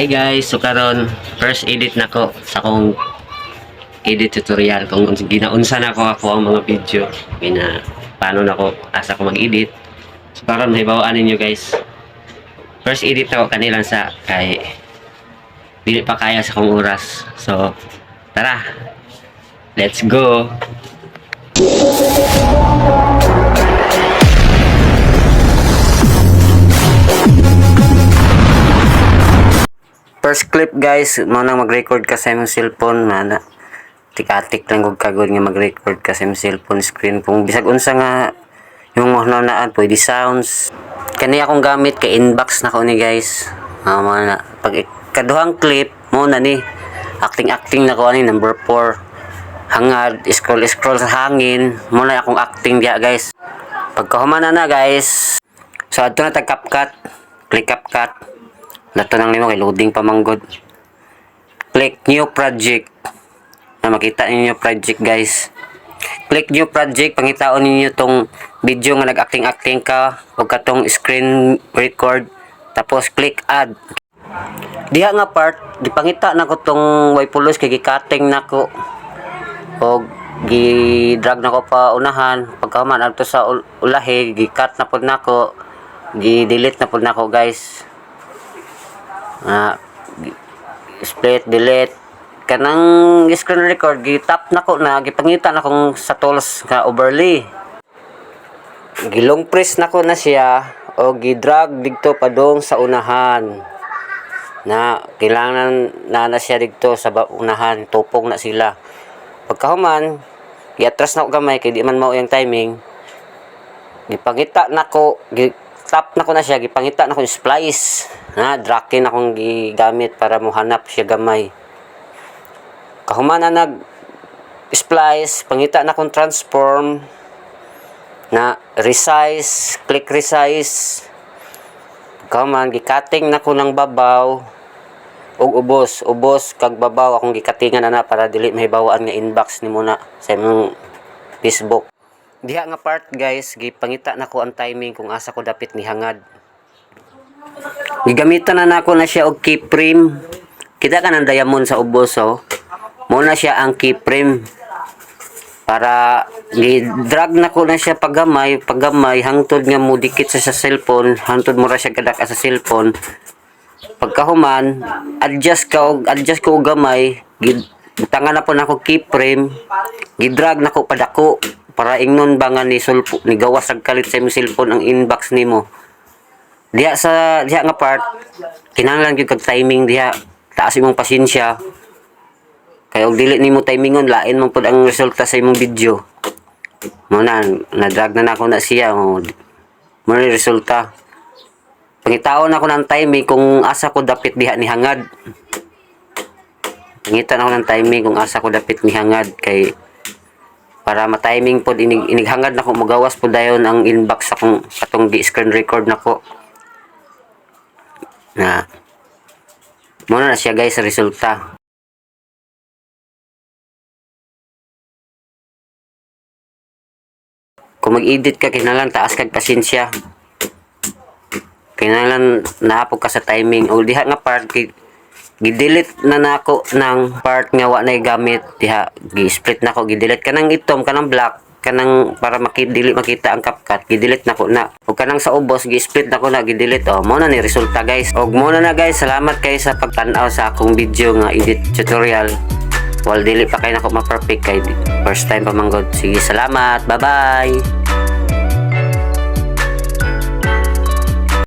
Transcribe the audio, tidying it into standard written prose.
Hi guys, so karon first edit nako sa akong edit tutorial kung ginaunsa na ako ang mga video paano nako asa ko mag-edit. So karon mahibawaan ninyo guys. First edit nako kanilang sa kay dili pa kaya sa akong oras. So tara. Let's go. First clip guys, mo nang mag-record ka sa imong cellphone na tik-atik lang kog kagod nga mag-record ka sa imong cellphone screen kung bisag unsa nga yung mga naan pwede sounds. Kani akong gamit kay inbox na ko ni guys. Na pag kaduhang clip mo na ni acting na ko ani number 4. Hangad scroll sa hangin mo na akong acting dia guys. Pagkahumana na guys, so adto na tag CapCut, click CapCut. Nato nang nimo kay loading pa manggod. Click new project. Na makita ninyo project guys. Click new project, pangitaon ninyo tong video nga nag-acting ka o katong screen record, tapos click add. Diha nga part gipangita na ko tong wipulos kay gi-cutting nako o gi-drag nako pa unahan pagkaman adto sa ulahi gi-cut na pud nako, gi-delete na pud nako guys. Split delete kanang screen record gi-tap nako na gipangita na kung sa tools nga overlay, gilong press nako na siya o gi-drag didto padong sa unahan na kailangan na siya didto sa unahan, tupong na sila. Pagkahuman gi-atras nako gamay kay di man mao yang timing, gipangita nako tap na ko na siya, gipangita na ko yung splice drakin akong gigamit para mo hanap siya gamay. Kahumana nag splice, pangita na kong transform na resize, click resize. Kahuman gicutting na ko ng babaw ug ubos kag babaw akong gikatingan na para dili mahibawaan nga inbox ni muna sa imong Facebook. Diha nga part guys, gipangita na ko ang timing kung asa ko dapit ni hangad. Gigamitan na nako na siya og keyframe. Kita ka ng diamond sa ubos oh. Muna siya ang keyframe. Para i-drag na ko na siya paggamay hangtod nga mo dikit sa cellphone, hangtod mo ra siya gadak sa cellphone. Pagkahuman, adjust ko og gamay, gitangan na po nako keyframe, gi-drag nako padako para ingnon ba nga ni gawas ag kalit sa imong cellphone ang inbox nimo. Diha nga part kinahanglan gyud kag timing diha, taas imong pasensya kay og dili nimo timingon lain man pud ang resulta sa imong video. Mo na drag na nako na siya mo na resulta. Pangitaon ako ng timing kung asa ko dapit diha ni hangad. Pangita na ako ng timing kung asa ko dapit ni hangad kay para ma-timing po inighangad na ko magawas po dayon ang inbox akong atong screen record nako na muna na siya guys sa resulta. Kung mag-edit ka kinahanglan taas kag pasensya, kinahanglan nahapog ka sa timing o diha nga part gi-delete na nako ng part nga wa na gamit diha, gi-split nako, gi-delete kanang itom kanang black kanang para dili makita ang CapCut, gi-delete nako na ug kanang sa ubos gi-split nako na gi-delete mo na ni resulta guys. Og mo na guys, salamat kay sa pagtan-aw sa akong video nga edit tutorial. Dili pa kay nako ma-perfect kay first time pa manggod. Sige, salamat, bye bye.